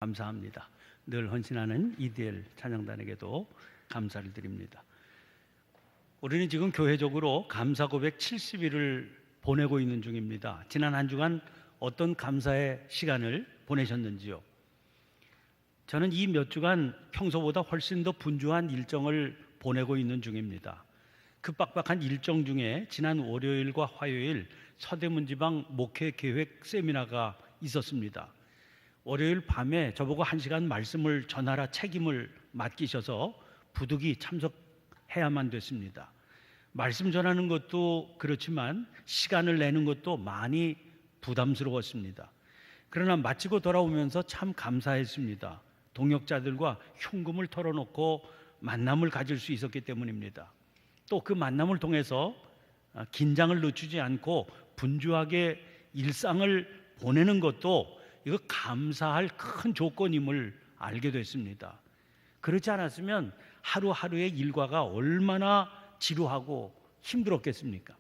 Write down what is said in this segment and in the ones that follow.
감사합니다. 늘 헌신하는 EDL 찬양단에게도 감사를 드립니다. 우리는 지금 교회적으로 감사 고백 70일을 보내고 있는 중입니다. 지난 한 주간 어떤 감사의 시간을 보내셨는지요? 저는 이 몇 주간 평소보다 훨씬 더 분주한 일정을 보내고 있는 중입니다. 그 빡빡한 일정 중에 지난 월요일과 화요일 서대문지방 목회계획 세미나가 있었습니다. 월요일 밤에 저보고 1시간 말씀을 전하라 책임을 맡기셔서 부득이 참석해야만 됐습니다. 말씀 전하는 것도 그렇지만 시간을 내는 것도 많이 부담스러웠습니다. 그러나 마치고 돌아오면서 참 감사했습니다. 동역자들과 흉금을 털어놓고 만남을 가질 수 있었기 때문입니다. 또 그 만남을 통해서 긴장을 늦추지 않고 분주하게 일상을 보내는 것도 이거 감사할 큰 조건임을 알게 됐습니다. 그렇지 않았으면 하루하루의 일과가 얼마나 지루하고 힘들었겠습니까?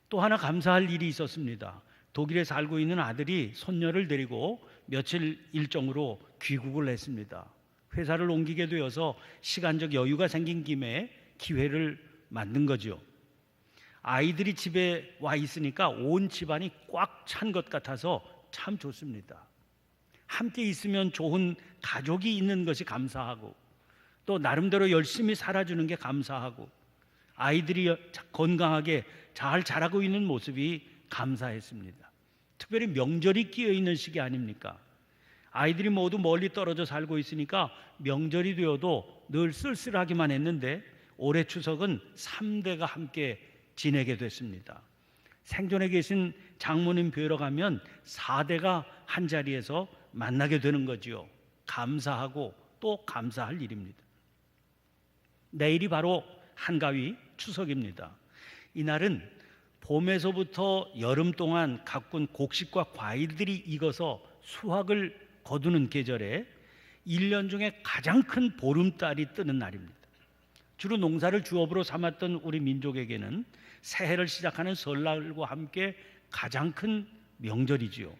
또 하나 감사할 일이 있었습니다. 독일에 살고 있는 아들이 손녀를 데리고 며칠 일정으로 귀국을 했습니다. 회사를 옮기게 되어서 시간적 여유가 생긴 김에 기회를 만든 거죠. 아이들이 집에 와 있으니까 온 집안이 꽉 찬 것 같아서 참 좋습니다. 함께 있으면 좋은 가족이 있는 것이 감사하고 또 나름대로 열심히 살아주는 게 감사하고 아이들이 건강하게 잘 자라고 있는 모습이 감사했습니다. 특별히 명절이 끼어 있는 시기 아닙니까? 아이들이 모두 멀리 떨어져 살고 있으니까 명절이 되어도 늘 쓸쓸하기만 했는데 올해 추석은 3대가 함께 지내게 됐습니다. 생존에 계신 장모님 뵈러 가면 4대가 한자리에서 만나게 되는 거지요. 감사하고 또 감사할 일입니다. 내일이 바로 한가위 추석입니다. 이날은 봄에서부터 여름 동안 가꾼 곡식과 과일들이 익어서 수확을 거두는 계절에 1년 중에 가장 큰 보름달이 뜨는 날입니다. 주로 농사를 주업으로 삼았던 우리 민족에게는 새해를 시작하는 설날과 함께 가장 큰 명절이지요.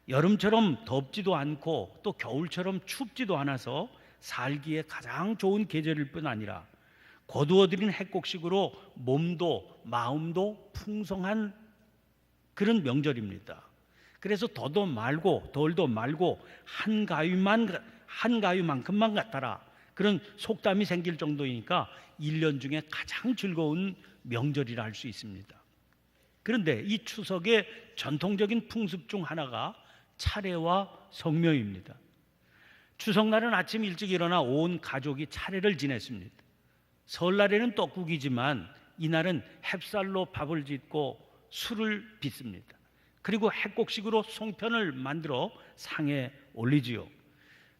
여름처럼 덥지도 않고 또 겨울처럼 춥지도 않아서 살기에 가장 좋은 계절일 뿐 아니라 거두어들인 핵곡식으로 몸도 마음도 풍성한 그런 명절입니다. 그래서 더도 말고 덜도 말고 한 가위만큼만 같아라 그런 속담이 생길 정도이니까 1년 중에 가장 즐거운 명절이라 할 수 있습니다. 그런데 이 추석의 전통적인 풍습 중 하나가 차례와 성묘입니다. 추석날은 아침 일찍 일어나 온 가족이 차례를 지냈습니다. 설날에는 떡국이지만 이날은 햅쌀로 밥을 짓고 술을 빚습니다. 그리고 핵곡식으로 송편을 만들어 상에 올리지요.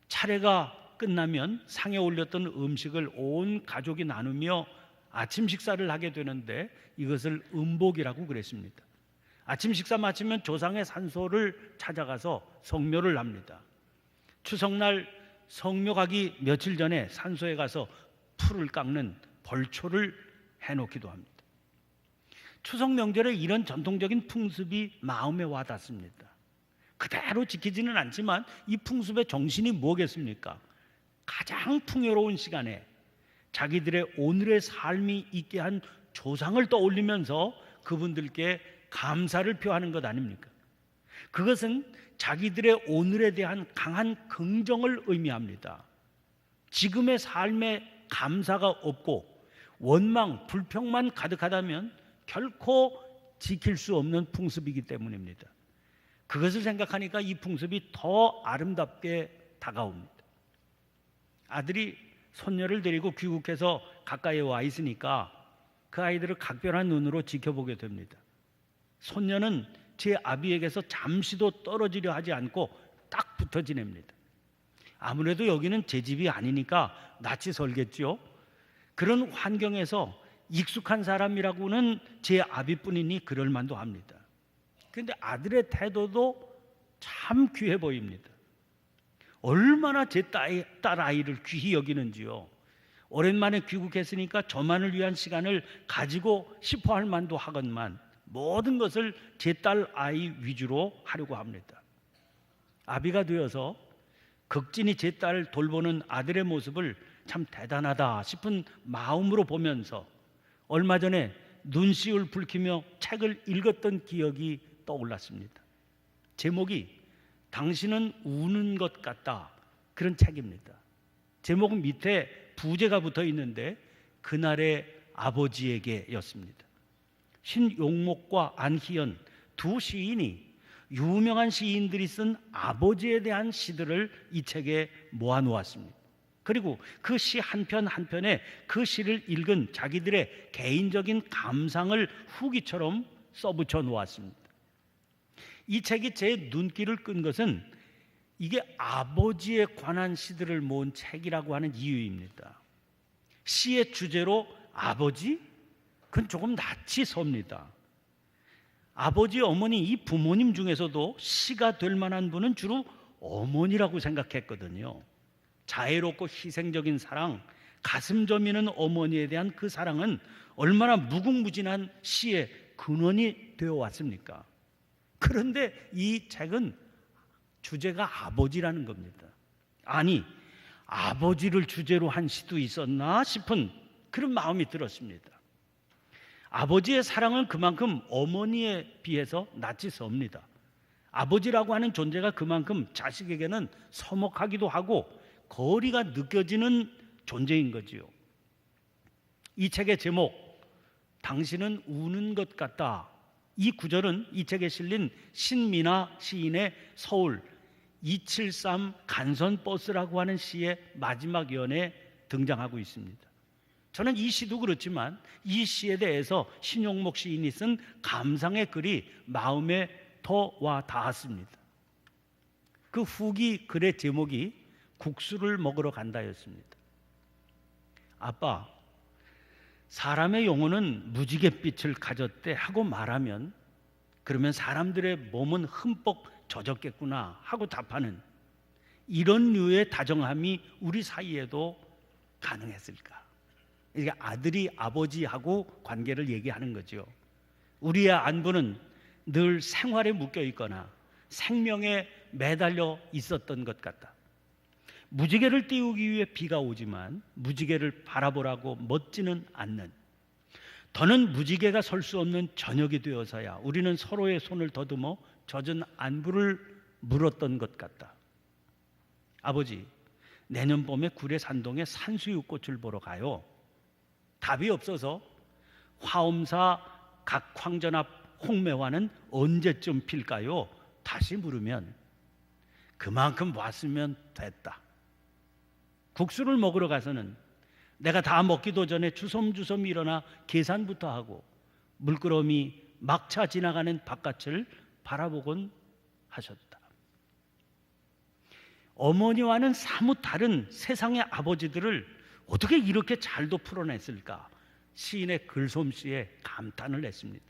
차례가 끝나면 상에 올렸던 음식을 온 가족이 나누며 아침 식사를 하게 되는데 이것을 음복이라고 그랬습니다. 아침 식사 마치면 조상의 산소를 찾아가서 성묘를 합니다. 추석날 성묘 가기 며칠 전에 산소에 가서 풀을 깎는 벌초를 해놓기도 합니다. 추석 명절에 이런 전통적인 풍습이 마음에 와닿습니다. 그대로 지키지는 않지만 이 풍습의 정신이 뭐겠습니까? 가장 풍요로운 시간에 자기들의 오늘의 삶이 있게 한 조상을 떠올리면서 그분들께 감사를 표하는 것 아닙니까? 그것은 자기들의 오늘에 대한 강한 긍정을 의미합니다. 지금의 삶에 감사가 없고 원망, 불평만 가득하다면 결코 지킬 수 없는 풍습이기 때문입니다. 그것을 생각하니까 이 풍습이 더 아름답게 다가옵니다. 아들이 손녀를 데리고 귀국해서 가까이에 와 있으니까 그 아이들을 각별한 눈으로 지켜보게 됩니다. 손녀는 제 아비에게서 잠시도 떨어지려 하지 않고 딱 붙어 지냅니다. 아무래도 여기는 제 집이 아니니까 낯이 설겠죠. 그런 환경에서 익숙한 사람이라고는 제 아비뿐이니 그럴 만도 합니다. 그런데 아들의 태도도 참 귀해 보입니다. 얼마나 제 딸 아이를 귀히 여기는지요. 오랜만에 귀국했으니까 저만을 위한 시간을 가지고 싶어 할 만도 하건만 모든 것을 제 딸 아이 위주로 하려고 합니다. 아비가 되어서 극진히 제 딸 돌보는 아들의 모습을 참 대단하다 싶은 마음으로 보면서 얼마 전에 눈시울 붉히며 책을 읽었던 기억이 떠올랐습니다. 제목이 당신은 우는 것 같다, 그런 책입니다. 제목 밑에 부제가 붙어 있는데 그날의 아버지에게였습니다. 신용목과 안희연 두 시인이 유명한 시인들이 쓴 아버지에 대한 시들을 이 책에 모아놓았습니다. 그리고 그 시 한 편 한 편에 그 시를 읽은 자기들의 개인적인 감상을 후기처럼 써붙여 놓았습니다. 이 책이 제 눈길을 끈 것은 이게 아버지에 관한 시들을 모은 책이라고 하는 이유입니다. 시의 주제로 아버지? 그건 조금 낯이 섭니다. 아버지, 어머니 이 부모님 중에서도 시가 될 만한 분은 주로 어머니라고 생각했거든요. 자애롭고 희생적인 사랑, 가슴 저미는 어머니에 대한 그 사랑은 얼마나 무궁무진한 시의 근원이 되어 왔습니까? 그런데 이 책은 주제가 아버지라는 겁니다. 아니, 아버지를 주제로 한 시도 있었나 싶은 그런 마음이 들었습니다. 아버지의 사랑은 그만큼 어머니에 비해서 낯이 섭니다. 아버지라고 하는 존재가 그만큼 자식에게는 서먹하기도 하고 거리가 느껴지는 존재인 거지요. 이 책의 제목, 당신은 우는 것 같다. 이 구절은 이 책에 실린 신미나 시인의 서울 273 간선버스라고 하는 시의 마지막 연에 등장하고 있습니다. 저는 이 시도 그렇지만 이 시에 대해서 신용목 시인이 쓴 감상의 글이 마음에 더 와 닿았습니다. 그 후기 글의 제목이 국수를 먹으러 간다였습니다. 아빠, 사람의 영혼은 무지갯빛을 가졌대 하고 말하면 그러면 사람들의 몸은 흠뻑 젖었겠구나 하고 답하는 이런 류의 다정함이 우리 사이에도 가능했을까? 이게 아들이 아버지하고 관계를 얘기하는 거죠. 우리의 안부는 늘 생활에 묶여 있거나 생명에 매달려 있었던 것 같다. 무지개를 띄우기 위해 비가 오지만 무지개를 바라보라고 멋지는 않는, 더는 무지개가 설 수 없는 저녁이 되어서야 우리는 서로의 손을 더듬어 젖은 안부를 물었던 것 같다. 아버지, 내년 봄에 구례 산동에 산수유꽃을 보러 가요. 답이 없어서 화엄사 각황전 앞 홍매화는 언제쯤 필까요? 다시 물으면 그만큼 왔으면 됐다. 국수를 먹으러 가서는 내가 다 먹기도 전에 주섬주섬 일어나 계산부터 하고 물끄러미 막차 지나가는 바깥을 바라보곤 하셨다. 어머니와는 사뭇 다른 세상의 아버지들을 어떻게 이렇게 잘도 풀어냈을까? 시인의 글솜씨에 감탄을 했습니다.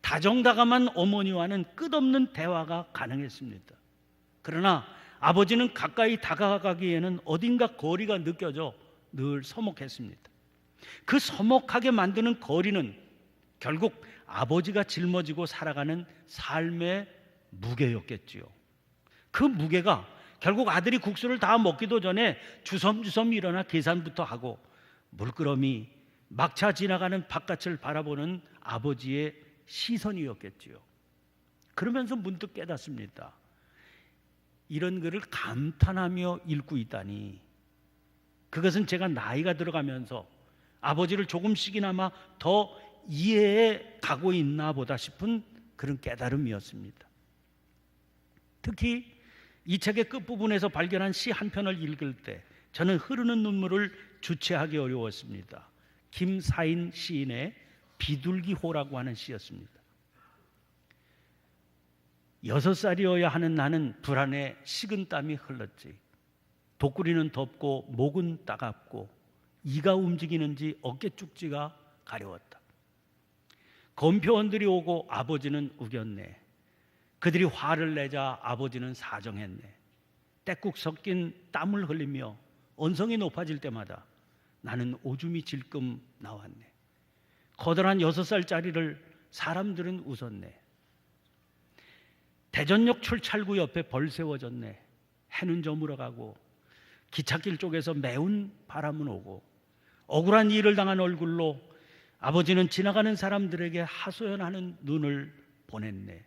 다정다감한 어머니와는 끝없는 대화가 가능했습니다. 그러나 아버지는 가까이 다가가기에는 어딘가 거리가 느껴져 늘 서먹했습니다. 그 서먹하게 만드는 거리는 결국 아버지가 짊어지고 살아가는 삶의 무게였겠지요. 그 무게가 결국 아들이 국수를 다 먹기도 전에 주섬주섬 일어나 계산부터 하고 물끄러미 막차 지나가는 바깥을 바라보는 아버지의 시선이었겠지요. 그러면서 문득 깨닫습니다. 이런 글을 감탄하며 읽고 있다니, 그것은 제가 나이가 들어가면서 아버지를 조금씩이나마 더 이해해 가고 있나 보다 싶은 그런 깨달음이었습니다. 특히 이 책의 끝부분에서 발견한 시 한 편을 읽을 때 저는 흐르는 눈물을 주체하기 어려웠습니다. 김사인 시인의 비둘기호라고 하는 시였습니다. 6살이어야 하는 나는 불안에 식은땀이 흘렀지. 독구리는 덥고 목은 따갑고 이가 움직이는지 어깨 쭉지가 가려웠다. 검표원들이 오고 아버지는 우겼네. 그들이 화를 내자 아버지는 사정했네. 떼국 섞인 땀을 흘리며 언성이 높아질 때마다 나는 오줌이 질끔 나왔네. 커다란 6살짜리를 사람들은 웃었네. 대전역 출찰구 옆에 벌 세워졌네. 해는 저물어가고 기찻길 쪽에서 매운 바람은 오고 억울한 일을 당한 얼굴로 아버지는 지나가는 사람들에게 하소연하는 눈을 보냈네.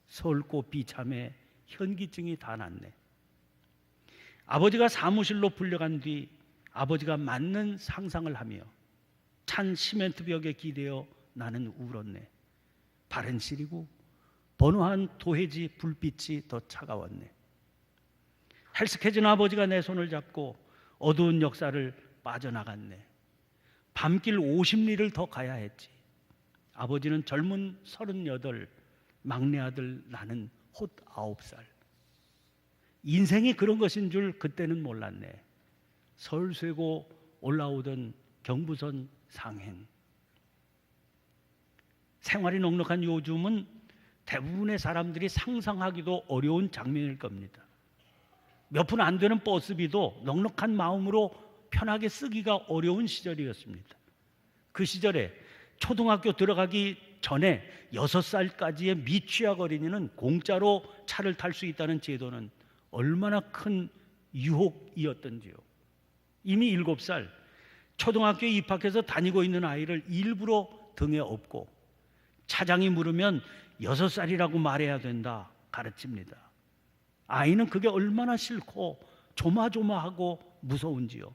서울고 비참해 현기증이 다 났네. 아버지가 사무실로 불려간 뒤 아버지가 맞는 상상을 하며 찬 시멘트 벽에 기대어 나는 울었네. 발은 시리고 번화한 도해지 불빛이 더 차가웠네. 헬스케진 아버지가 내 손을 잡고 어두운 역사를 빠져나갔네. 밤길 50리를 더 가야 했지. 아버지는 젊은 38, 막내 아들 나는 홑 9살. 인생이 그런 것인 줄 그때는 몰랐네. 서울 쇠고 올라오던 경부선 상행. 생활이 넉넉한 요즘은 대부분의 사람들이 상상하기도 어려운 장면일 겁니다. 몇 푼 안 되는 버스비도 넉넉한 마음으로 편하게 쓰기가 어려운 시절이었습니다. 그 시절에 초등학교 들어가기 전에 6살까지의 미취학 어린이는 공짜로 차를 탈 수 있다는 제도는 얼마나 큰 유혹이었던지요. 이미 7살 초등학교에 입학해서 다니고 있는 아이를 일부러 등에 업고 차장이 물으면 6살이라고 말해야 된다 가르칩니다. 아이는 그게 얼마나 싫고 조마조마하고 무서운지요.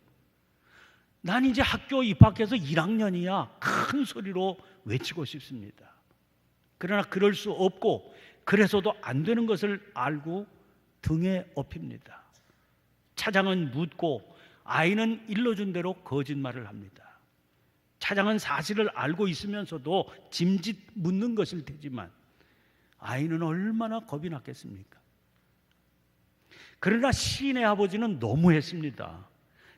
난 이제 학교 입학해서 1학년이야 큰 소리로 외치고 싶습니다. 그러나 그럴 수 없고 그래서도 안 되는 것을 알고 등에 업힙니다. 차장은 묻고 아이는 일러준 대로 거짓말을 합니다. 차장은 사실을 알고 있으면서도 짐짓 묻는 것일 테지만 아이는 얼마나 겁이 났겠습니까? 그러나 시인의 아버지는 너무했습니다.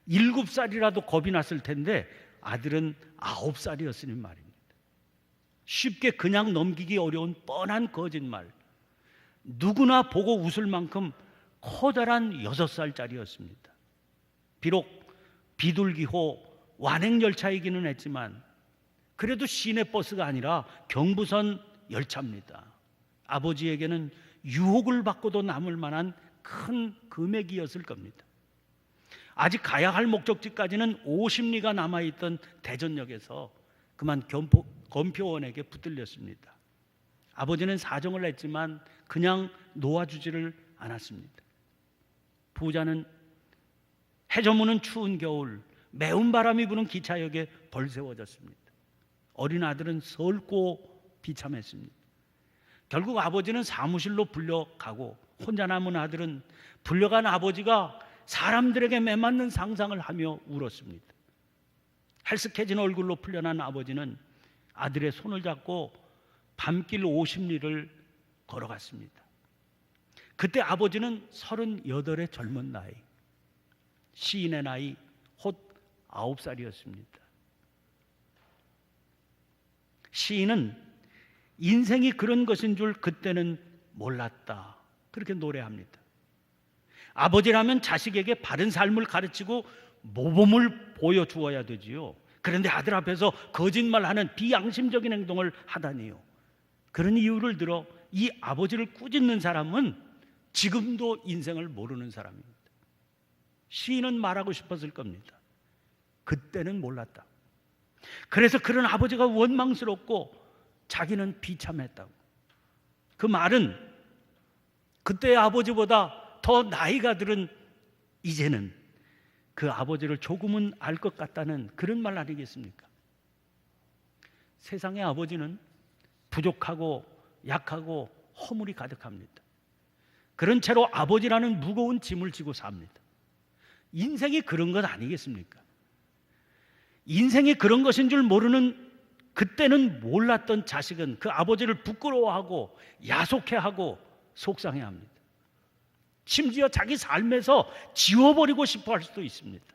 7살이라도 겁이 났을 텐데 아들은 9살이었으니 말입니다. 쉽게 그냥 넘기기 어려운 뻔한 거짓말. 누구나 보고 웃을 만큼 커다란 6살짜리였습니다. 비록 비둘기호 완행열차이기는 했지만 그래도 시내 버스가 아니라 경부선 열차입니다. 아버지에게는 유혹을 받고도 남을 만한 큰 금액이었을 겁니다. 아직 가야 할 목적지까지는 50리가 남아있던 대전역에서 그만 검표원에게 붙들렸습니다. 아버지는 사정을 했지만 그냥 놓아주지를 않았습니다. 부자는 해 저무는 추운 겨울 매운 바람이 부는 기차역에 벌세워졌습니다. 어린 아들은 설고 비참했습니다. 결국 아버지는 사무실로 불려가고 혼자 남은 아들은 불려간 아버지가 사람들에게 매맞는 상상을 하며 울었습니다. 헬스케진 얼굴로 풀려난 아버지는 아들의 손을 잡고 밤길 50리를 걸어갔습니다. 그때 아버지는 38의 젊은 나이, 시인의 나이 홑 9살이었습니다. 시인은 인생이 그런 것인 줄 그때는 몰랐다, 그렇게 노래합니다. 아버지라면 자식에게 바른 삶을 가르치고 모범을 보여주어야 되지요. 그런데 아들 앞에서 거짓말하는 비양심적인 행동을 하다니요. 그런 이유를 들어 이 아버지를 꾸짖는 사람은 지금도 인생을 모르는 사람입니다. 시인은 말하고 싶었을 겁니다. 그때는 몰랐다. 그래서 그런 아버지가 원망스럽고 자기는 비참했다고. 그 말은 그때의 아버지보다 더 나이가 들은 이제는 그 아버지를 조금은 알 것 같다는 그런 말 아니겠습니까? 세상의 아버지는 부족하고 약하고 허물이 가득합니다. 그런 채로 아버지라는 무거운 짐을 지고 삽니다. 인생이 그런 것 아니겠습니까? 인생이 그런 것인 줄 모르는 그때는 몰랐던 자식은 그 아버지를 부끄러워하고 야속해하고 속상해합니다. 심지어 자기 삶에서 지워버리고 싶어 할 수도 있습니다.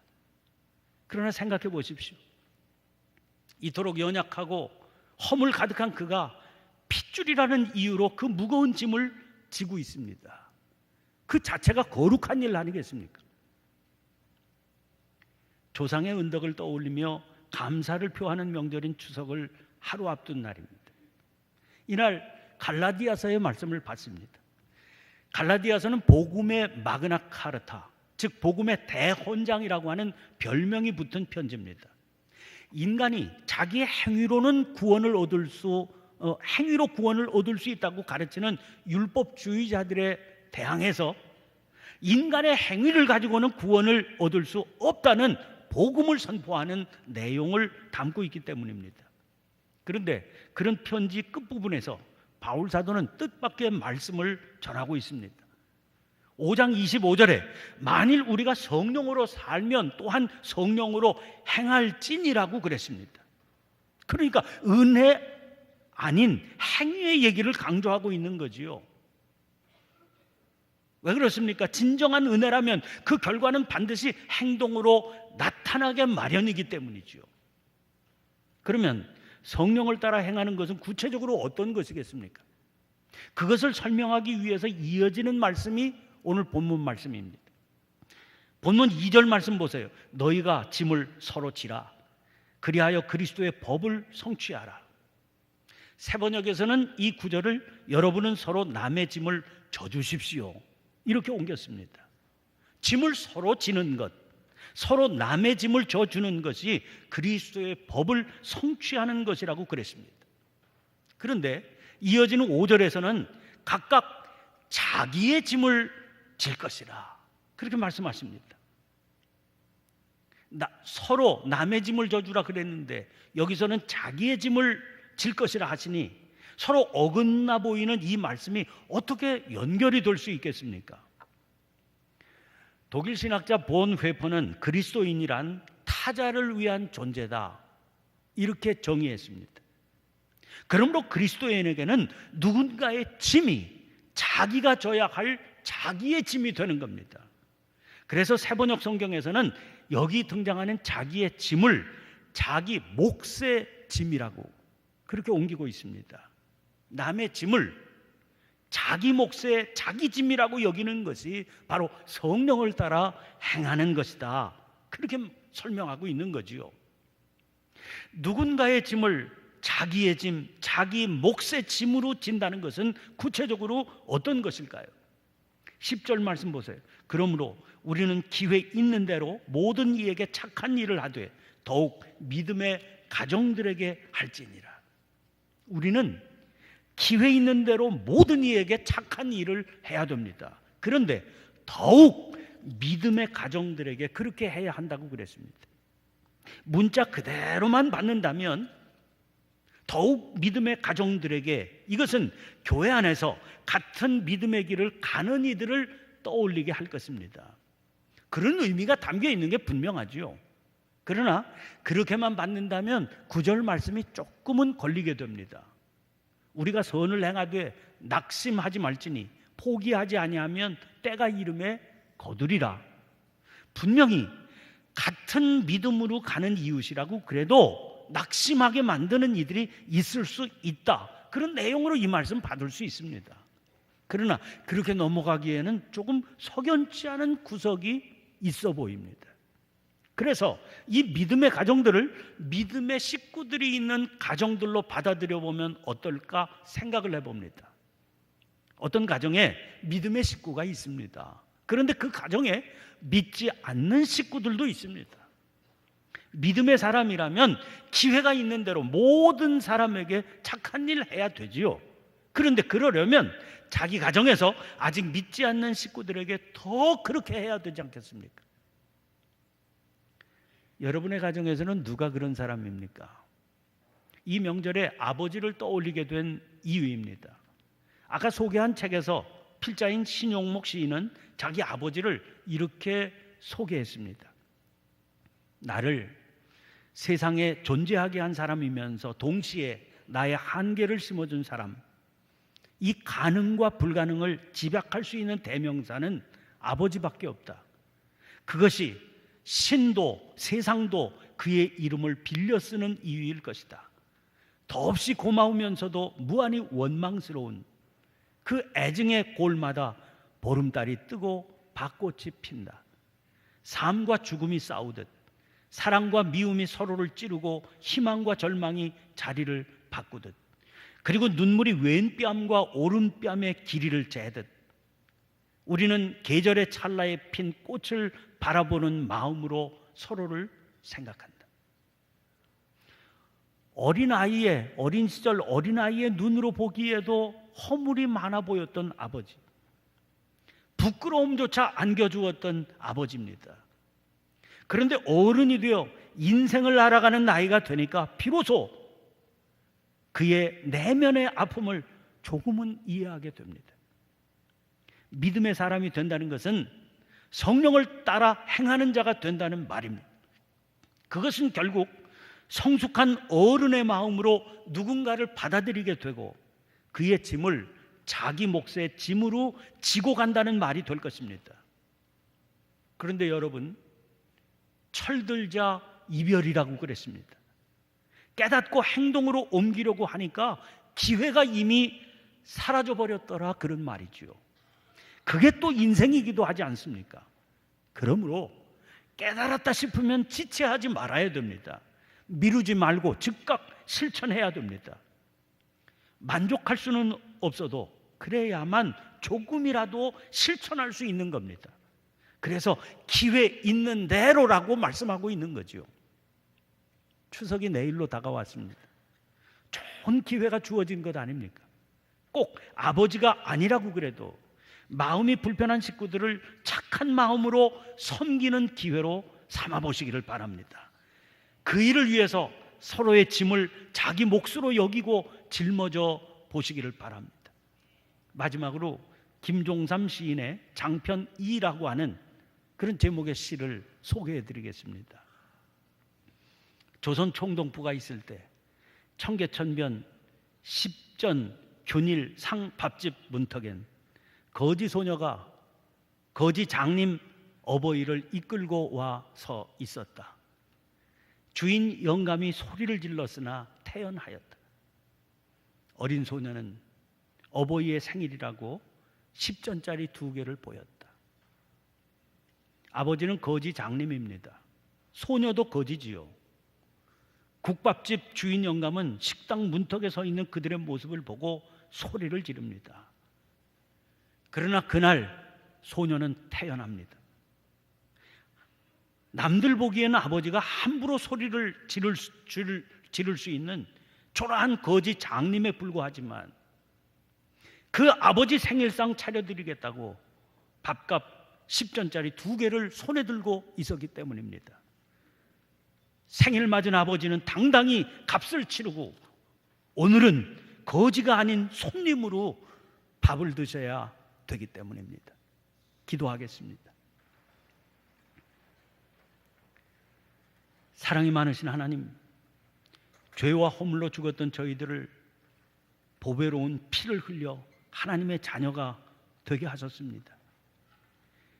그러나 생각해 보십시오. 이토록 연약하고 허물 가득한 그가 핏줄이라는 이유로 그 무거운 짐을 지고 있습니다. 그 자체가 거룩한 일 아니겠습니까? 조상의 은덕을 떠올리며 감사를 표하는 명절인 추석을 하루 앞둔 날입니다. 이날 갈라디아서의 말씀을 받습니다. 갈라디아서는 복음의 마그나 카르타, 즉 복음의 대헌장이라고 하는 별명이 붙은 편지입니다. 인간이 자기의 행위로 구원을 얻을 수 있다고 가르치는 율법주의자들에 대항해서 인간의 행위를 가지고는 구원을 얻을 수 없다는 복음을 선포하는 내용을 담고 있기 때문입니다. 그런데 그런 편지 끝부분에서 바울 사도는 뜻밖의 말씀을 전하고 있습니다. 5장 25절에 만일 우리가 성령으로 살면 또한 성령으로 행할지니라고 그랬습니다. 그러니까 은혜 아닌 행위의 얘기를 강조하고 있는 거지요. 왜 그렇습니까? 진정한 은혜라면 그 결과는 반드시 행동으로 나타나게 마련이기 때문이죠. 그러면 성령을 따라 행하는 것은 구체적으로 어떤 것이겠습니까? 그것을 설명하기 위해서 이어지는 말씀이 오늘 본문 말씀입니다. 본문 2절 말씀 보세요. 너희가 짐을 서로 지라. 그리하여 그리스도의 법을 성취하라. 새번역에서는 이 구절을 여러분은 서로 남의 짐을 져주십시오, 이렇게 옮겼습니다. 짐을 서로 지는 것, 서로 남의 짐을 져주는 것이 그리스도의 법을 성취하는 것이라고 그랬습니다. 그런데 이어지는 5절에서는 각각 자기의 짐을 질 것이라, 그렇게 말씀하십니다. 서로 남의 짐을 져주라 그랬는데 여기서는 자기의 짐을 질 것이라 하시니 서로 어긋나 보이는 이 말씀이 어떻게 연결이 될 수 있겠습니까? 독일 신학자 본 회퍼는 그리스도인이란 타자를 위한 존재다, 이렇게 정의했습니다. 그러므로 그리스도인에게는 누군가의 짐이 자기가 져야 할 자기의 짐이 되는 겁니다. 그래서 새번역 성경에서는 여기 등장하는 자기의 짐을 자기 몫의 짐이라고 그렇게 옮기고 있습니다. 남의 짐을 자기 몫의 자기 짐이라고 여기는 것이 바로 성령을 따라 행하는 것이다, 그렇게 설명하고 있는 거지요. 누군가의 짐을 자기의 짐, 자기 몫의 짐으로 진다는 것은 구체적으로 어떤 것일까요? 10절 말씀 보세요. 그러므로 우리는 기회 있는 대로 모든 이에게 착한 일을 하되 더욱 믿음의 가정들에게 할지니라. 우리는 기회 있는 대로 모든 이에게 착한 일을 해야 됩니다. 그런데 더욱 믿음의 가정들에게 그렇게 해야 한다고 그랬습니다. 문자 그대로만 받는다면 더욱 믿음의 가정들에게, 이것은 교회 안에서 같은 믿음의 길을 가는 이들을 떠올리게 할 것입니다. 그런 의미가 담겨 있는 게 분명하지요. 그러나 그렇게만 받는다면 9절 말씀이 조금은 걸리게 됩니다. 우리가 선을 행하되 낙심하지 말지니 포기하지 아니하면 때가 이름에 거두리라. 분명히 같은 믿음으로 가는 이웃이라고 그래도 낙심하게 만드는 이들이 있을 수 있다, 그런 내용으로 이 말씀 받을 수 있습니다. 그러나 그렇게 넘어가기에는 조금 석연치 않은 구석이 있어 보입니다. 그래서 이 믿음의 가정들을 믿음의 식구들이 있는 가정들로 받아들여 보면 어떨까 생각을 해봅니다. 어떤 가정에 믿음의 식구가 있습니다. 그런데 그 가정에 믿지 않는 식구들도 있습니다. 믿음의 사람이라면 기회가 있는 대로 모든 사람에게 착한 일 해야 되지요. 그런데 그러려면 자기 가정에서 아직 믿지 않는 식구들에게 더 그렇게 해야 되지 않겠습니까? 여러분의 가정에서는 누가 그런 사람입니까? 이 명절에 아버지를 떠올리게 된 이유입니다. 아까 소개한 책에서 필자인 신용목 시인은 자기 아버지를 이렇게 소개했습니다. 나를 세상에 존재하게 한 사람이면서 동시에 나의 한계를 심어준 사람, 이 가능과 불가능을 집약할 수 있는 대명사는 아버지밖에 없다. 그것이 신도 세상도 그의 이름을 빌려 쓰는 이유일 것이다. 더없이 고마우면서도 무한히 원망스러운 그 애증의 골마다 보름달이 뜨고 벚꽃이 핀다. 삶과 죽음이 싸우듯 사랑과 미움이 서로를 찌르고 희망과 절망이 자리를 바꾸듯, 그리고 눈물이 왼 뺨과 오른 뺨의 길이를 재듯 우리는 계절의 찰나에 핀 꽃을 바라보는 마음으로 서로를 생각한다. 어린 시절 어린아이의 눈으로 보기에도 허물이 많아 보였던 아버지, 부끄러움조차 안겨주었던 아버지입니다. 그런데 어른이 되어 인생을 알아가는 나이가 되니까 비로소 그의 내면의 아픔을 조금은 이해하게 됩니다. 믿음의 사람이 된다는 것은 성령을 따라 행하는 자가 된다는 말입니다. 그것은 결국 성숙한 어른의 마음으로 누군가를 받아들이게 되고 그의 짐을 자기 몫의 짐으로 지고 간다는 말이 될 것입니다. 그런데 여러분, 철들자 이별이라고 그랬습니다. 깨닫고 행동으로 옮기려고 하니까 기회가 이미 사라져 버렸더라, 그런 말이지요. 그게 또 인생이기도 하지 않습니까? 그러므로 깨달았다 싶으면 지체하지 말아야 됩니다. 미루지 말고 즉각 실천해야 됩니다. 만족할 수는 없어도 그래야만 조금이라도 실천할 수 있는 겁니다. 그래서 기회 있는 대로라고 말씀하고 있는 거죠. 추석이 내일로 다가왔습니다. 좋은 기회가 주어진 것 아닙니까? 꼭 아버지가 아니라고 그래도 마음이 불편한 식구들을 착한 마음으로 섬기는 기회로 삼아보시기를 바랍니다. 그 일을 위해서 서로의 짐을 자기 몫으로 여기고 짊어져 보시기를 바랍니다. 마지막으로 김종삼 시인의 장편 2라고 하는 그런 제목의 시를 소개해 드리겠습니다. 조선 총독부가 있을 때 청계천변 십전 균일 상 밥집 문턱엔 거지 소녀가 거지 장님 어버이를 이끌고 와서 있었다. 주인 영감이 소리를 질렀으나 태연하였다. 어린 소녀는 어버이의 생일이라고 10전짜리 2개를 보였다. 아버지는 거지 장님입니다. 소녀도 거지지요. 국밥집 주인 영감은 식당 문턱에 서 있는 그들의 모습을 보고 소리를 지릅니다. 그러나 그날 소녀는 태연합니다. 남들 보기에는 아버지가 함부로 소리를 지를 수 있는 초라한 거지 장님에 불과하지만 그 아버지 생일상 차려드리겠다고 밥값 10전짜리 2개를 손에 들고 있었기 때문입니다. 생일 맞은 아버지는 당당히 값을 치르고 오늘은 거지가 아닌 손님으로 밥을 드셔야 되기 때문입니다. 기도하겠습니다. 사랑이 많으신 하나님, 죄와 허물로 죽었던 저희들을 보배로운 피를 흘려 하나님의 자녀가 되게 하셨습니다.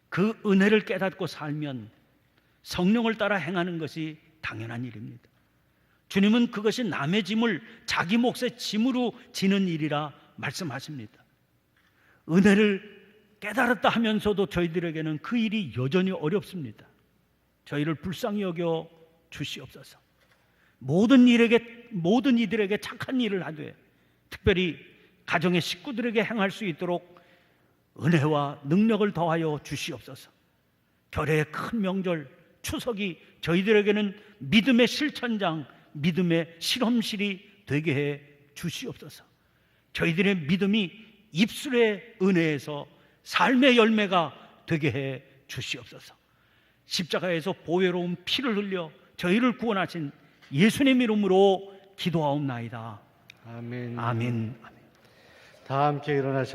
그 은혜를 깨닫고 살면 성령을 따라 행하는 것이 당연한 일입니다. 주님은 그것이 남의 짐을 자기 몫의 짐으로 지는 일이라 말씀하십니다. 은혜를 깨달았다 하면서도 저희들에게는 그 일이 여전히 어렵습니다. 저희를 불쌍히 여겨 주시옵소서. 모든 이들에게 착한 일을 하되 특별히 가정의 식구들에게 행할 수 있도록 은혜와 능력을 더하여 주시옵소서. 결의의 큰 명절 추석이 저희들에게는 믿음의 실천장, 믿음의 실험실이 되게 해 주시옵소서. 저희들의 믿음이 입술의 은혜에서 삶의 열매가 되게 해 주시옵소서. 십자가에서 보배로운 피를 흘려 저희를 구원하신 예수님 이름으로 기도하옵나이다. 아멘. 아멘. 다 함께 일어나시